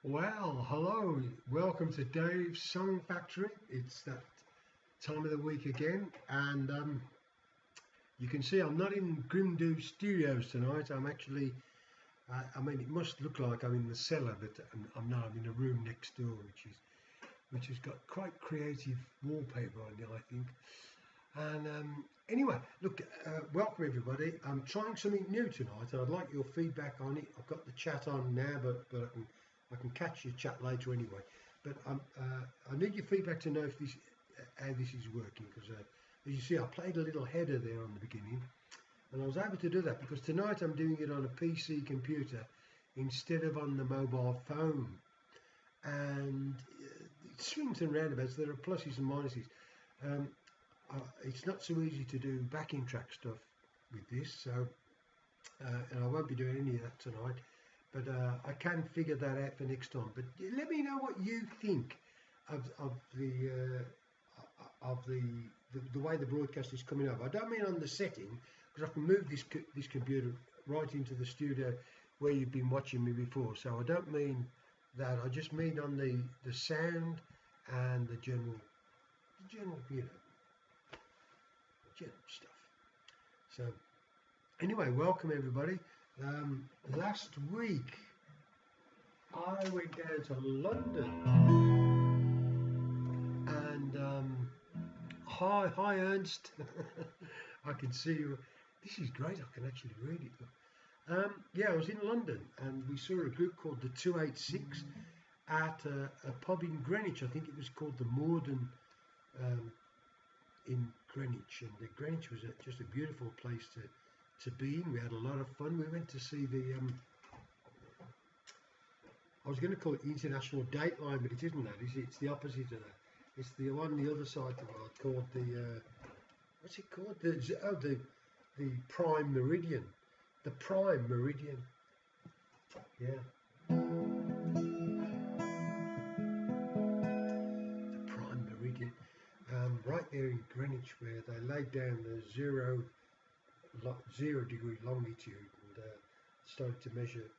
Well, hello, welcome to Dave's Song Factory. It's that time of the week again, and you can see I'm not in Grimdo Studios tonight. I'm actually, I mean, it must look like I'm in the cellar, but I'm not. I'm in a room next door, which has got quite creative wallpaper on it, I think. And anyway, look, welcome everybody. I'm trying something new tonight, and I'd like your feedback on it. I've got the chat on now, but I can catch your chat later anyway. But I need your feedback to know if this how this is working, because as you see, I played a little header there on the beginning, and I was able to do that because tonight I'm doing it on a PC computer instead of on the mobile phone, and it swings and roundabouts. There are pluses and minuses. It's not so easy to do backing track stuff with this, so and I won't be doing any of that tonight, but I can figure that out for next time. But let me know what you think of the way the broadcast is coming up. I don't mean on the setting, because I can move this computer right into the studio where you've been watching me before, so I don't mean that. I just mean on the sound and the general general stuff. So anyway, welcome everybody. Last week I went down to London, and hi Ernst. I can see you. This is great. I can actually read it. Yeah, I was in London and we saw a group called the 286 at a pub in Greenwich. I think it was called the Morden in Greenwich, and the Greenwich was just a beautiful place to be in. We had a lot of fun. We went to see the I was going to call it the International Dateline, but it isn't that, is it? It's the opposite of that. It's the one the other side of the world called the what's it called? The Prime Meridian. The Prime Meridian. Yeah. Right there in Greenwich, where they laid down the zero degree longitude and started to measure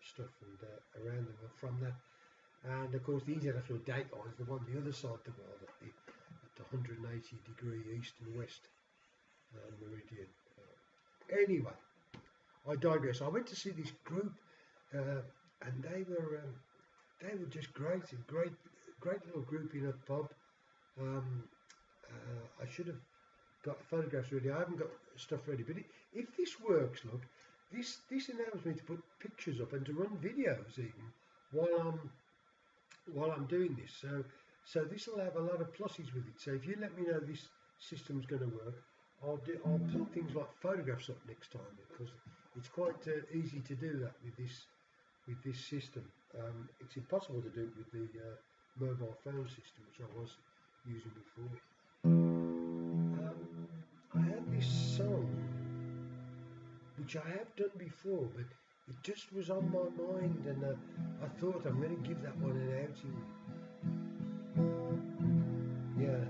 stuff and around the world from that. And of course, the International Dateline is the one the other side of the world at the 180 degree east and west meridian. Anyway, I digress. I went to see this group, and they were just great, great little group in a pub. I should have got photographs ready. I haven't got stuff ready, but if this works, look, this enables me to put pictures up and to run videos even while I'm doing this. So this will have a lot of pluses with it. So if you let me know this system's going to work, I'll put things like photographs up next time, because it's quite easy to do that with this system. It's impossible to do it with the mobile phone system, which I was using before. I had this song which I have done before, but it just was on my mind, and I thought I'm going to give that one an outing. Yeah.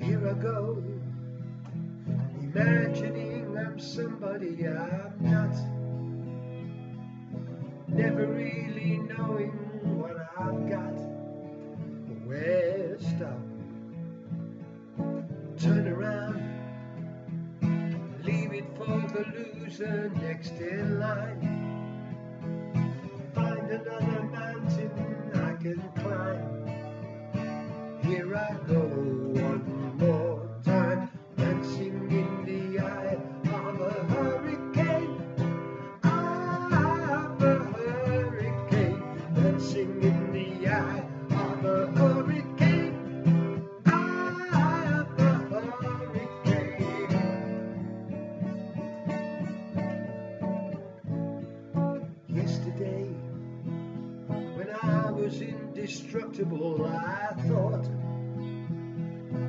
Here I go, imagining I'm somebody I'm not, never really knowing what I've got, where to stop, turn around, leave it for the loser next in line, find another mountain I can climb. Here I go one more time, dancing in the eye of a hurricane. Dancing in the eye of a hurricane, eye of a hurricane. Yesterday, when I was indestructible, I thought,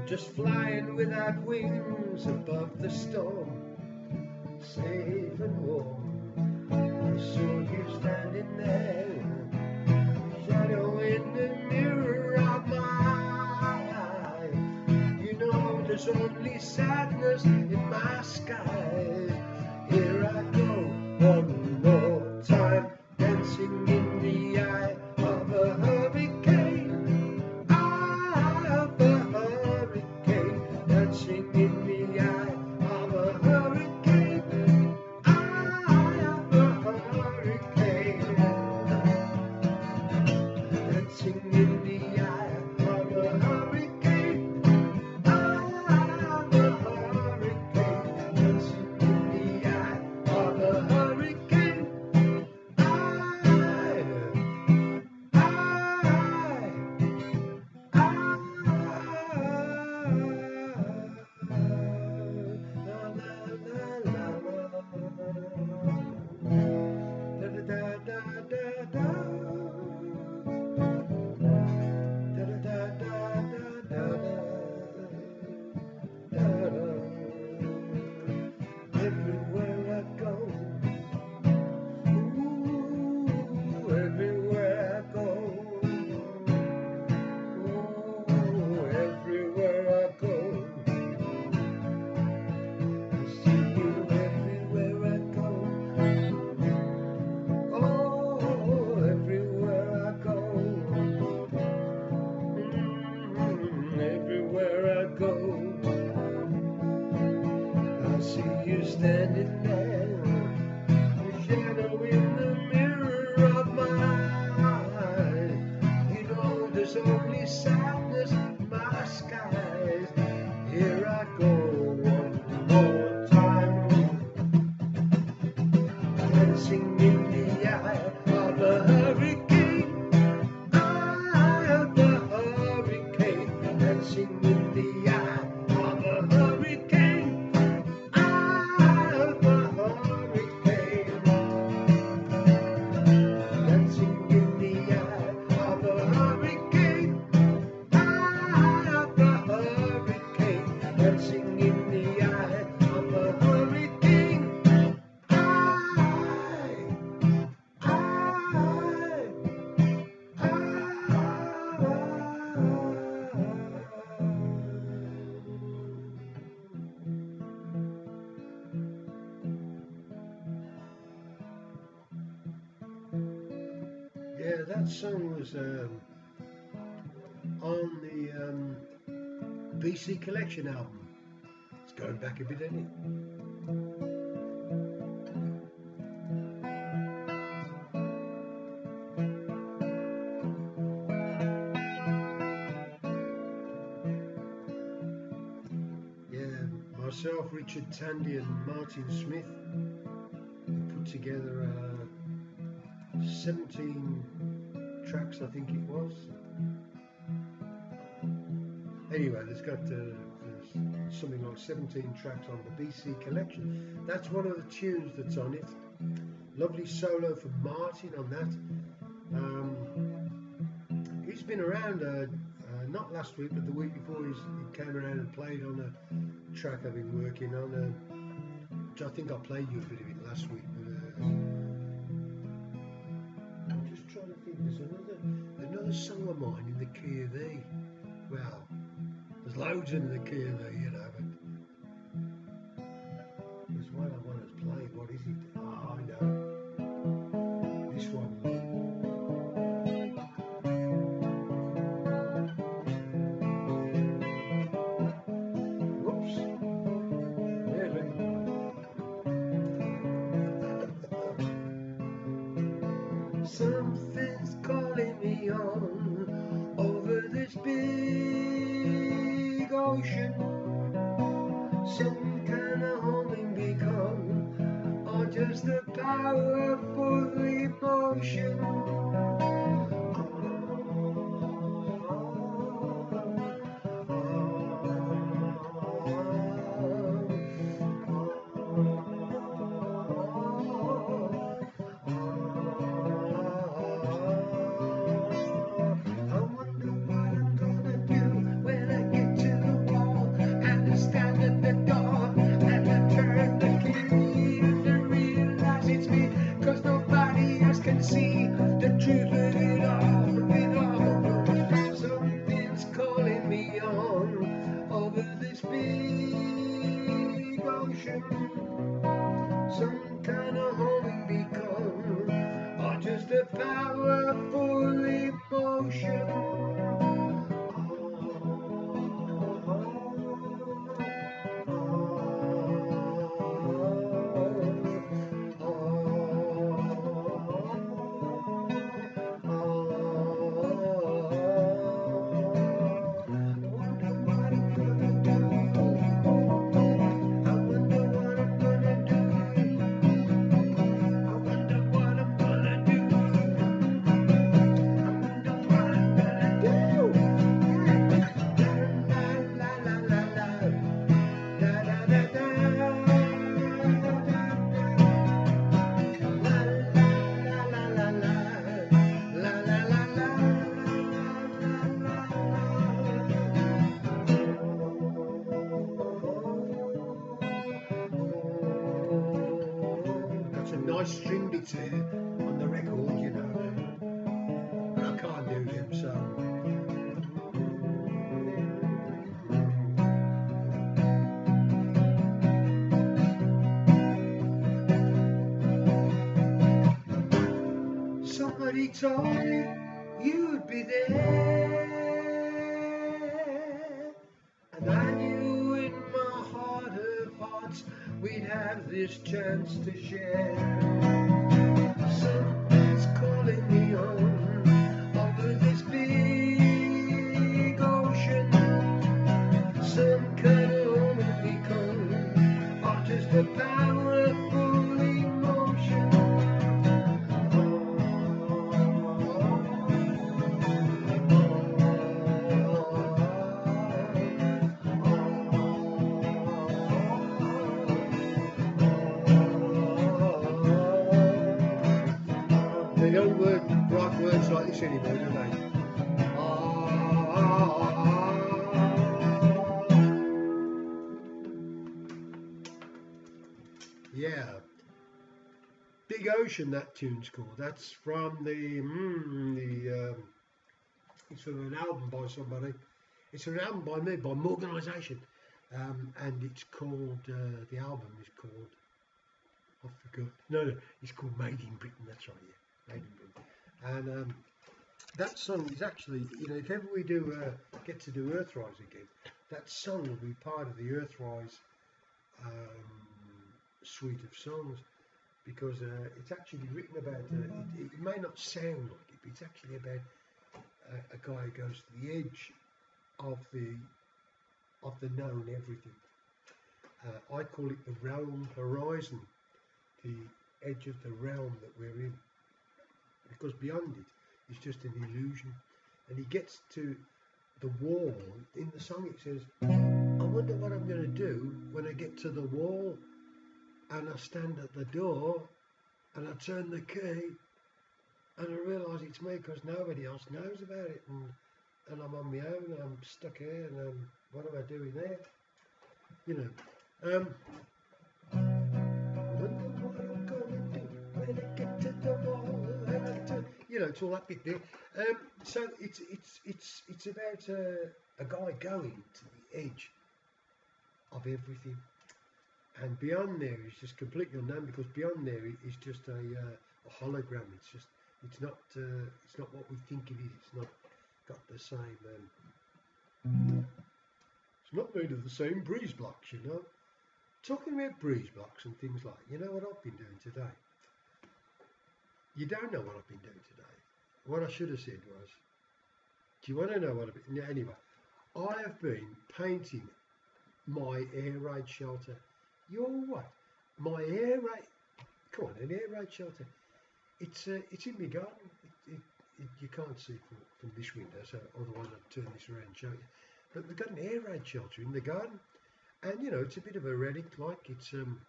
just flying without wings above the storm, safe and warm. I saw you standing there, shadow in the mirror of my eye. You know there's only sadness in my skies. Here I go, one this sadness in my skies. Here I go one more time, dancing in the eye of a hurricane, eye of the hurricane, dancing in the eye of a hurricane, eye of the hurricane, dancing in the eye of a hurricane, eye of the hurricane, dancing in the eye of a hurricane, Yeah, that song was on the BC Collection album. It's going back a bit, isn't it? Myself, Richard Tandy and Martin Smith put together 17 tracks, I think it was. Anyway, there's something like 17 tracks on the BC Collection. That's one of the tunes that's on it. Lovely solo from Martin on that. He's been around, not last week, but the week before he came around and played on a track I've been working on, which I think I played you a bit of it last week, but I'm just trying to think. There's another song of mine in the key of E. Well, there's loads in the key of E, you know, but there's one I want to play. What is it? Oh, I know. This one. Something's calling me on over this big ocean. Some kind of homing beacon, or just a powerful emotion. See the truth of it all, Something's calling me on over this big ocean. Some kind of homing beacon, or just a powerful emotion. Nice string bits here on the record, you know, but I can't do them, so somebody told me you'd be there, and I knew in my heart of hearts we'd have this chance to share. Something's calling me on over this big like words like this anymore, do they? Yeah. Big Ocean, that tune's called. That's from it's from an album by somebody. It's an album by me, by Morganisation. And it's called, the album is called, I forgot. No, it's called Made in Britain. That's right, yeah, Made in Britain. And that song is actually, if ever we do get to do Earthrise again, that song will be part of the Earthrise suite of songs, because it's actually written about. It may not sound like it, but it's actually about a guy who goes to the edge of the known everything. I call it the realm horizon, the edge of the realm that we're in, because beyond it is just an illusion. And he gets to the wall. In the song it says, I wonder what I'm going to do when I get to the wall, and I stand at the door and I turn the key and I realise it's me, because nobody else knows about it, and I'm on my own and I'm stuck here, and what am I doing there? Wonder what I'm going to do when I get to the wall, and I turn, it's all that bit there. So it's about a guy going to the edge of everything, and beyond there is just completely unknown, because beyond there is just a hologram. It's not what we think it is. It's not got the same. It's not made of the same breeze blocks, Talking about breeze blocks and things like, what I've been doing today. You don't know what I've been doing today. What I should have said was, do you want to know what I've been? Anyway, I have been painting my air raid shelter. You're what? My air raid. Come on, an air raid shelter. It's in my garden. You can't see from this window, so otherwise I'd turn this around and show you. But we've got an air raid shelter in the garden, and it's a bit of a relic. Like, it's from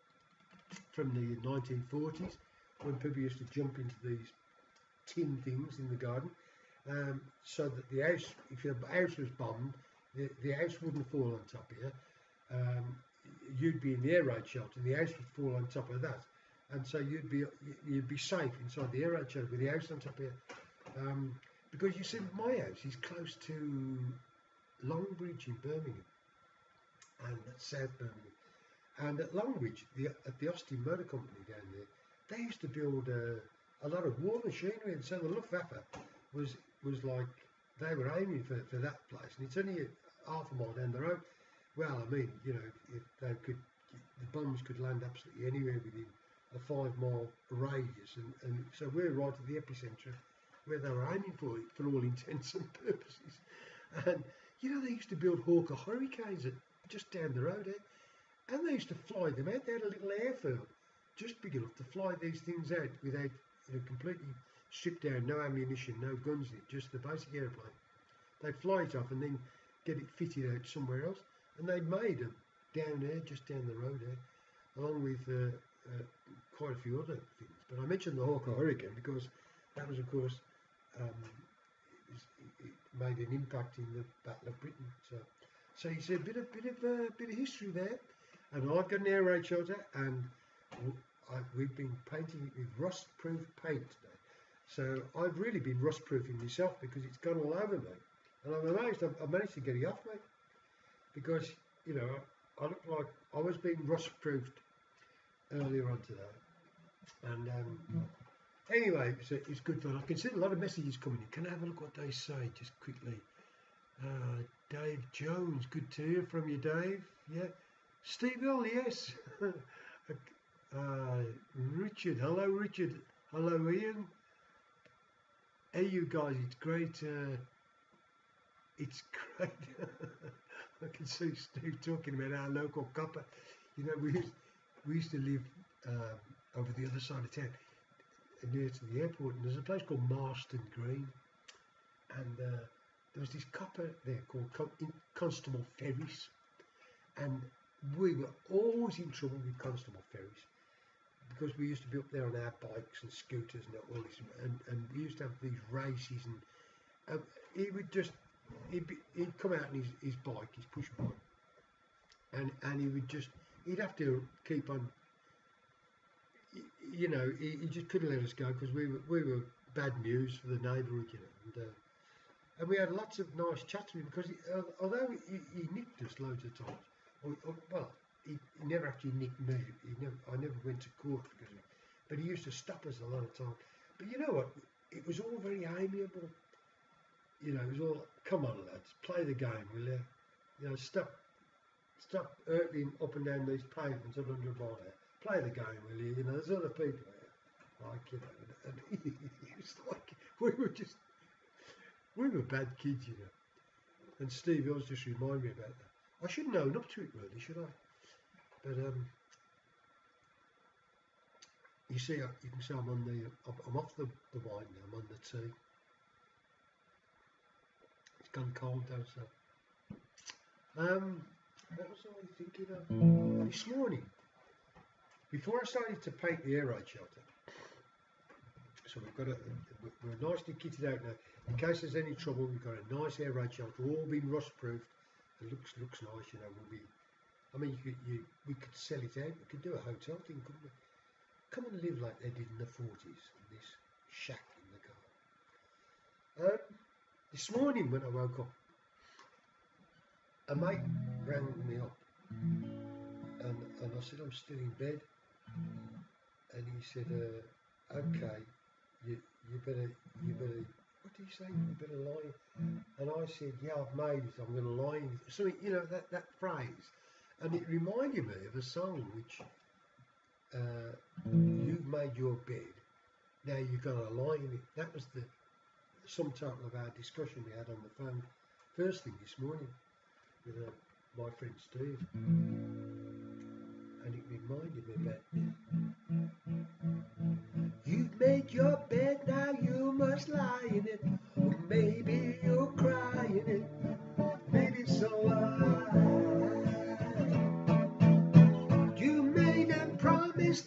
the 1940s, when people used to jump into these tin things in the garden, so that the house, if your house was bombed, the house wouldn't fall on top of you. You'd be in the air raid shelter, the house would fall on top of that, and so you'd be safe inside the air raid shelter with the house on top of you. Because you see, my house is close to Longbridge in Birmingham, and that's South Birmingham. And at Longbridge, at the Austin Motor Company down there, they used to build a lot of war machinery, and so the Luftwaffe was like, they were aiming for that place, and it's only half a mile down the road. Well, I mean, if they could, the bombs could land absolutely anywhere within a 5-mile radius, and so we're right at the epicentre where they were aiming for it, for all intents and purposes. And they used to build Hawker Hurricanes just down the road there, and they used to fly them out. They had a little airfield just big enough to fly these things out without, completely stripped down, no ammunition, no guns in it, just the basic airplane. They'd fly it off and then get it fitted out somewhere else, and they made them down there, just down the road there, along with quite a few other things. But I mentioned the Hawker Hurricane because that was, of course, it made an impact in the Battle of Britain. So you see a bit of history there. And I've got an air raid shelter, and we've been painting it with rust-proof paint today. So I've really been rust-proofing myself, because it's gone all over me, and I'm amazed I've managed to get it off me, because I look like I was being rust-proofed earlier on today. And anyway, it's good fun. I can see a lot of messages coming in. Can I have a look what they say just quickly? Dave Jones, good to hear from you, Dave. Yeah. Steve Hill, yes. Richard, hello Richard. Hello Ian. Hey you guys, it's great. It's great. I can see Steve talking about our local copper. We used to live over the other side of town, near to the airport, and there's a place called Marston Green, and there was this copper there called Constable Ferris, and we were always in trouble with Constable Ferris, because we used to be up there on our bikes and scooters and all this, and we used to have these races, and he would just he'd come out on his bike, his push bike, and he'd have to keep on, you know, he just couldn't let us go because we were bad news for the neighbourhood, you know, and we had lots of nice chats with him because although he nicked us loads of times, well, he never actually nicked me. I never went to court because of it, but he used to stop us a lot of times. But you know what? It was all very amiable. You know, it was all, come on lads, play the game, will you? You know, stop hurtling up and down these pavements at 100 miles an hour. Play the game, will you? You know, there's other people here, like, you know, and he was like, we were bad kids, you know. And Steve Hills just reminded me about that. I should have known up to it, really, should I? But you see, you can see I'm off the wine now. I'm on the tea. It's gone cold though, so. What was I thinking of? This morning, before I started to paint the air raid shelter, so we're nicely kitted out now. In case there's any trouble, we've got a nice air raid shelter, all been rust proofed. It looks nice, you know. I mean, we could sell it out. We could do a hotel thing, couldn't we? Come and live like they did in the 40s in this shack in the garden. This morning when I woke up, a mate rang me up, and I said I'm still in bed, and he said, "Okay, you better." What did he say? You better lie. And I said, "Yeah, I've made it. I'm going to lie in it." So you know that phrase. And it reminded me of a song which, you've made your bed, now you're going to lie in it. That was the sum total of our discussion we had on the phone first thing this morning with my friend Steve. And it reminded me about this. You've made your bed, now you must lie in it. Or maybe you'll cry in it. Maybe it's alright.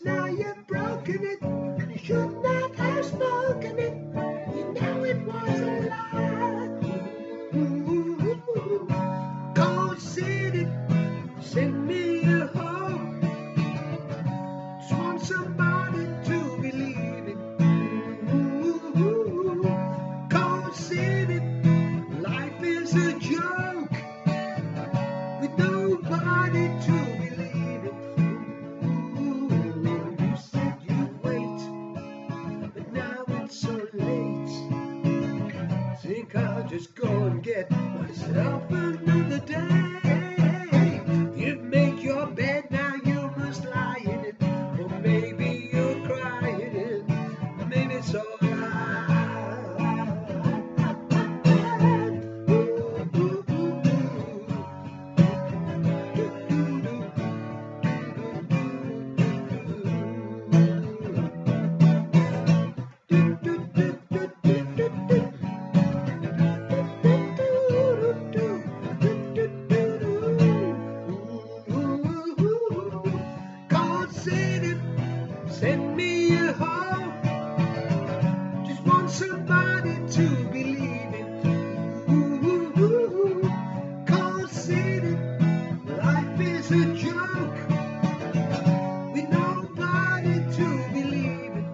Now you've broken it, and you should not have spoken it. You know it was a lie. Cold City, send me a home. Just want somebody to believe in. Cold City, life is a joke with nobody to believe in. I'll just go and get myself another day. You've made your bed, now you must lie in it. Or maybe you'll cry in it. Maybe it's alright. Send me a home. Just want somebody to believe in. Cold City, life is a joke with nobody to believe in.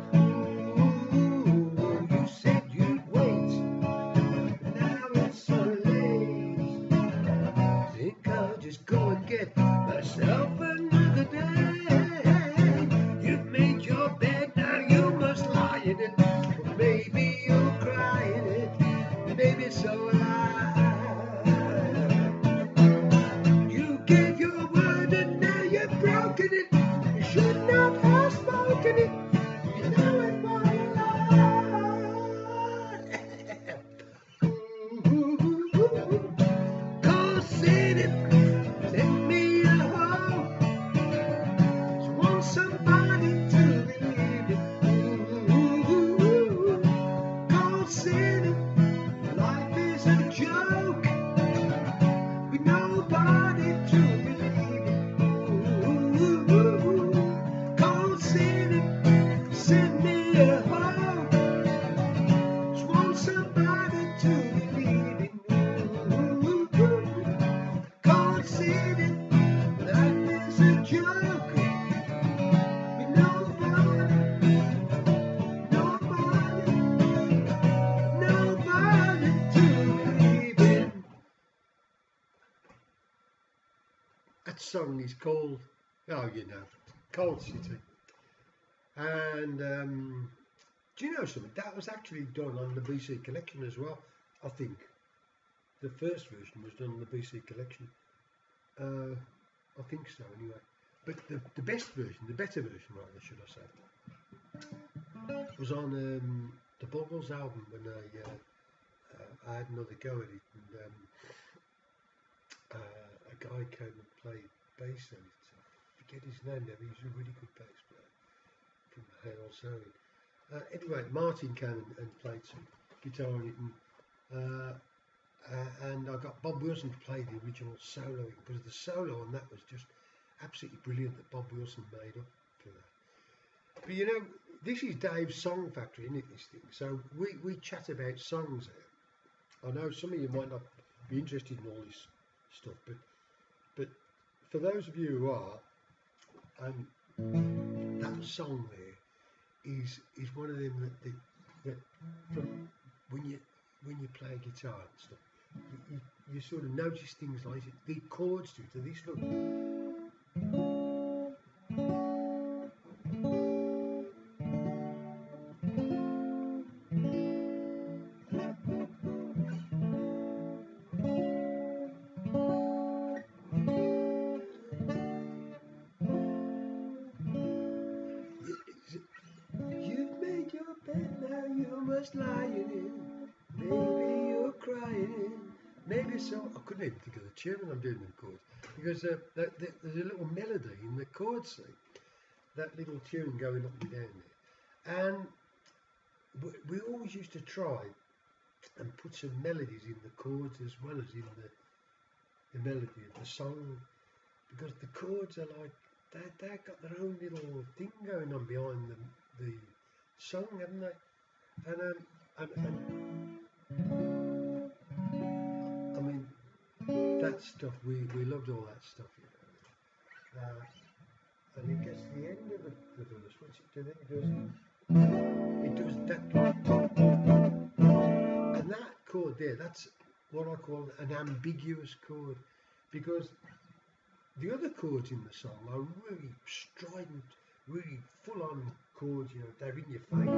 You said you'd wait, now it's so late. Think I'll just go and get myself another day. Maybe you'll cry in it, maybe it's alright. You gave your word and now you've broken it. You should not have spoken it. You know it was a lie. Cold City, send me a home. Just want somebody to believe it. City, life is a song is called, oh, you know, Cold City. And do you know something? That was actually done on the BC Collection as well, I think. The first version was done on the BC Collection. I think so, anyway. But the best version, the better version, rather, should I say, was on the Boggles album when I had another go at it. And a guy came and played bass on it. I forget his name now, but he was a really good bass player from Hale Sewing. Anyway, Martin came and played some guitar on it, and I got Bob Wilson to play the original solo, because the solo on that was just absolutely brilliant that Bob Wilson made up for that. But you know, this is Dave's Song Factory, isn't it, this thing? So we chat about songs here. I know some of you might not be interested in all this stuff, but for those of you who are, that song there is one of them that from when you play guitar and stuff, you sort of notice things like it, the chords to it. So this look. You've made your bed, now you must lie in it. Maybe you're crying. Maybe so. I couldn't even think of the tune when I'm doing the chords, because there's a little melody in the chords thing, that little tune going up and down there. And we always used to try and put some melodies in the chords as well as in the melody of the song, because the chords are like, they've got their own little thing going on behind the song, haven't they? And I mean, that stuff, we loved all that stuff, you know. And it gets to the end of the verse, what's it do then? It does that. And that chord there, that's what I call an ambiguous chord, because the other chords in the song are really strident, really full-on chords, you know, they're in your face.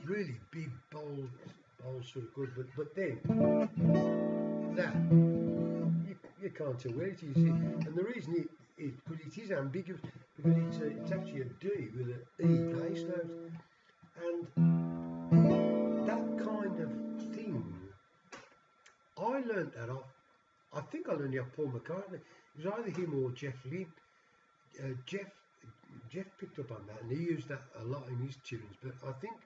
Really big, bold sort of chord, but then that you can't tell where it is. And the reason because it is ambiguous, because it's actually a D with an E bass note, and that kind of thing, I learnt that off. I think I learned it off Paul McCartney. It was either him or Jeff Lynne. Jeff picked up on that, and he used that a lot in his tunes. But I think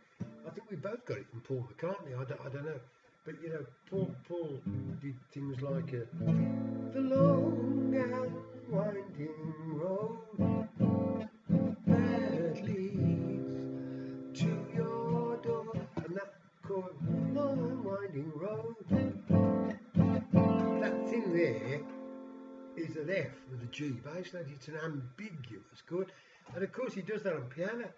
we both got it from Paul McCartney. I don't know, but you know, Paul did things like the long and winding road that leads to your door, and that chord, long and winding road. That thing there is an F with a G bass note. It's an ambiguous chord, and of course he does that on piano,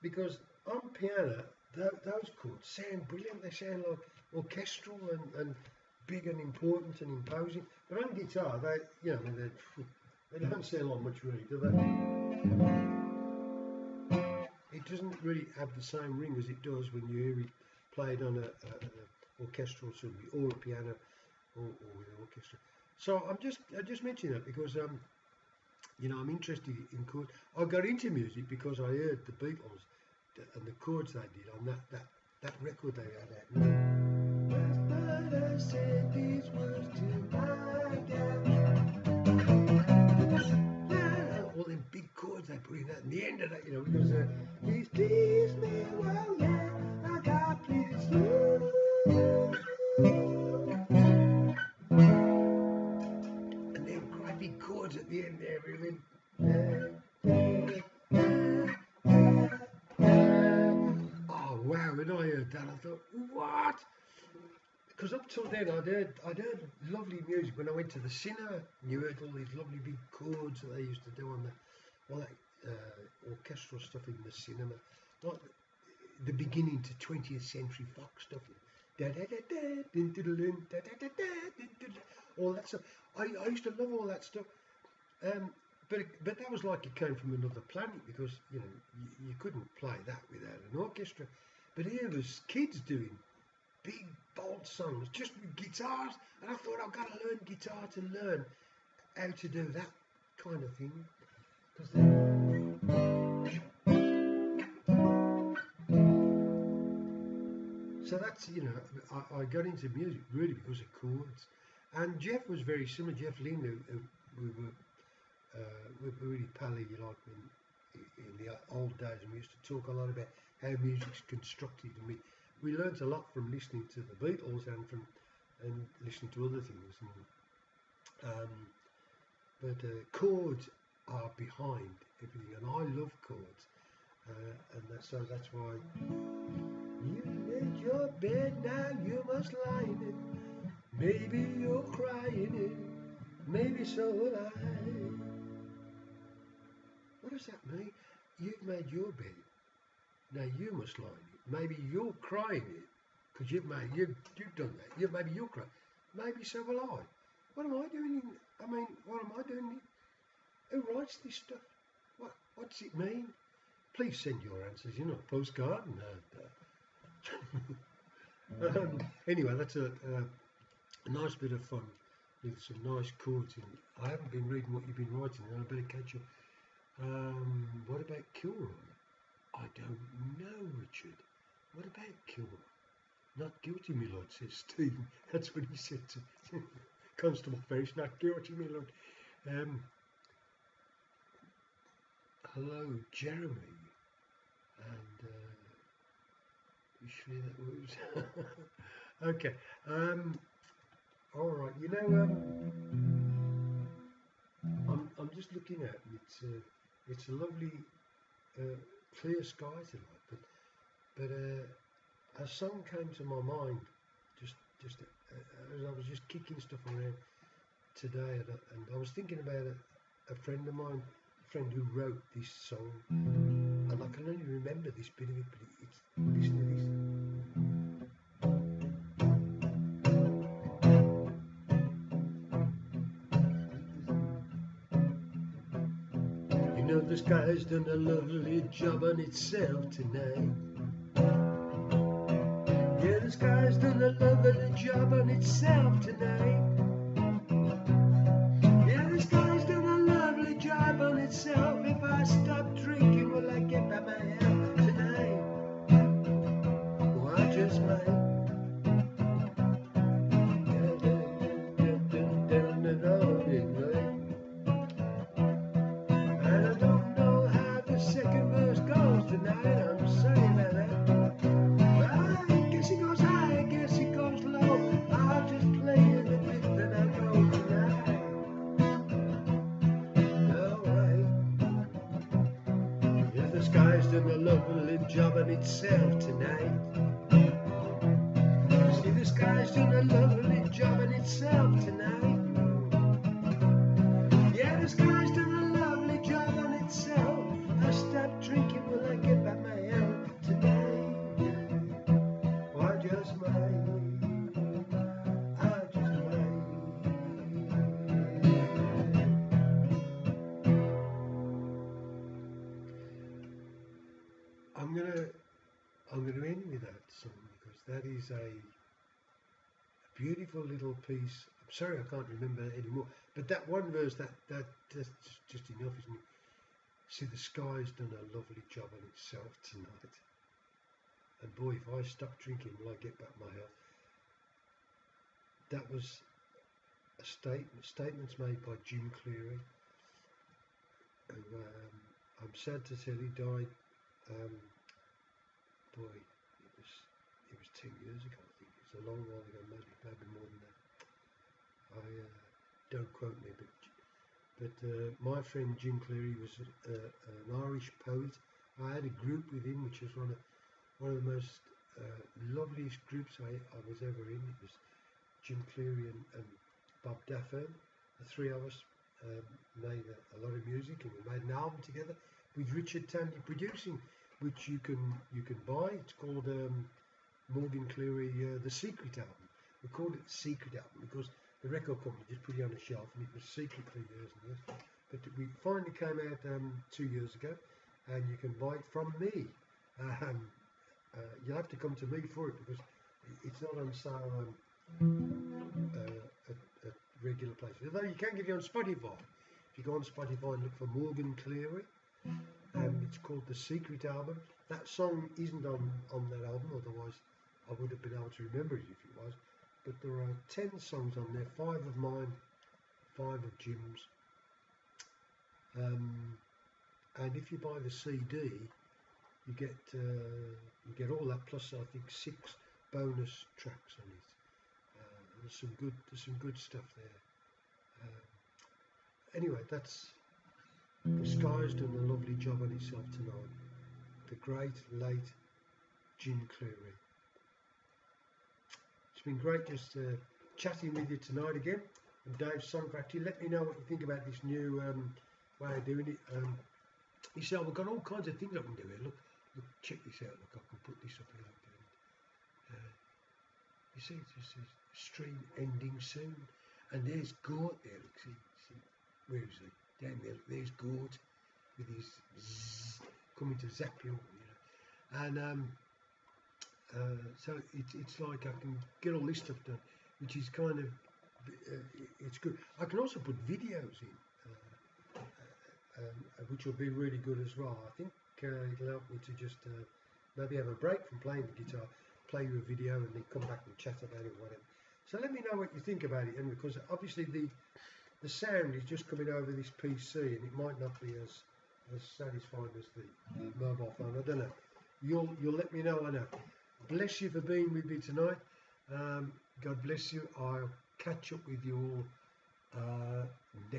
because on piano those chords sound brilliant. They sound like orchestral and big and important and imposing. But on guitar, they don't sound like much really, do they? It doesn't really have the same ring as it does when you hear it played on an orchestral symphony or a piano or with an orchestra. So I just mentioned that because you know, I'm interested in chords. I got into music because I heard the Beatles and the chords they did on that record they had out. Last night I said these words to my dad. All them big chords they put in that, and the end of that, you know, because please please me, well yeah, I got please you. And them quite big chords at the end there, really. Oh wow, when I heard that I thought, what? Because up till then I'd heard lovely music when I went to the cinema, and you heard all these lovely big chords that they used to do on all that orchestral stuff in the cinema, like the beginning to 20th century Fox stuff. da da da da, din diddle da da da da, din diddle, all that stuff. I used to love all that stuff. But that was like it came from another planet because you couldn't play that without an orchestra. But here was kids doing big bold songs just with guitars, and I thought I've got to learn guitar to learn how to do that kind of thing. So that's I got into music really because of chords, and Jeff was very similar. Jeff Lynn, we were really pally, like in the old days, and we used to talk a lot about how music's constructed, and we learnt a lot from listening to the Beatles and listening to other things. But chords are behind everything, and I love chords, and that's why you made your bed, now you must lie in it. Maybe you're crying it, maybe so will I. What does that mean? You've made your bed, now you must lie in it. Maybe you're crying it because you've done that. Maybe you're crying. Maybe so will I. What am I doing? What am I doing? Who writes this stuff? What's it mean? Please send your answers. You're not a postcard. No. Anyway, that's a nice bit of fun with some nice chords in it. I haven't been reading what you've been writing, and I better catch up. What about Kilroy? I don't know, Richard. What about Kilroy? Not guilty, my lord, says Stephen. That's what he said to Constable Ferris. Not guilty, my lord. Hello, Jeremy. And you sure that was? Okay. All right. I'm just looking at it. It's a lovely clear sky tonight, but a song came to my mind just as I was just kicking stuff around today, and I was thinking about a friend of mine, a friend who wrote this song, and I can only remember this bit of it, but it's listen to this. The sky's done a lovely job on itself tonight. Yeah, the sky's done a lovely job on itself tonight. Yeah, the sky's done a lovely job on itself. If I stop drinking, will I get by my health tonight? Oh, I just might. Job on itself tonight. See, the sky's done a lovely job on itself tonight. Yeah, the sky's done a lovely job on itself. I stop drinking, will I get by my health tonight? Oh, I just might. I just might. I'm gonna end with that song because that is a beautiful little piece. I'm sorry I can't remember it anymore, but that one verse that's just enough, isn't it? See, the sky's done a lovely job on itself tonight, and boy, if I stop drinking, will I get back my health? That was a statements made by Jim Cleary, who I'm sad to tell he died. Boy, it was 10 years ago, I think. It's a long while ago, maybe more than that. Don't quote me, but my friend Jim Cleary was an Irish poet. I had a group with him, which was one of the most loveliest groups I was ever in. It was Jim Cleary and Bob Daffern. The three of us made a lot of music, and we made an album together with Richard Tandy producing, which you can buy. It's called Morgan Cleary, The Secret album. We called it The Secret album because the record company just put it on a shelf and it was secret for years and years. But we finally came out 2 years ago, and you can buy it from me. You'll have to come to me for it because it's not on sale at regular places. Although you can get it on Spotify. If you go on Spotify and look for Morgan Cleary, it's called The Secret Album. That song isn't on that album, otherwise I would have been able to remember it if it was. But there are 10 songs on there, 5 of mine, 5 of Jim's. And if you buy the CD, you get all that plus I think 6 bonus tracks on it. There's some good stuff there. Anyway, that's the Sky's done a lovely job on itself tonight. The great late Jim Cleary. It's been great just chatting with you tonight again. And Dave's Song Factory. Let me know what you think about this new way of doing it. You see, we've got all kinds of things I can do here. Look, check this out. Look, I can put this up here. You see, it just says stream ending soon. And there's Gort there. Look, see, where is he? Down there. There's Gort with his zzz, coming to zap you. And so it's like I can get all this stuff done, which is kind of it's good. I can also put videos in, which will be really good as well. I think it'll help me to just maybe have a break from playing the guitar, play you a video, and then come back and chat about it, whatever. So let me know what you think about it, and because obviously the sound is just coming over this PC, and it might not be as satisfying as the mobile phone. I don't know. You'll let me know. I know. Bless you for being with me tonight. God bless you. I'll catch up with you all next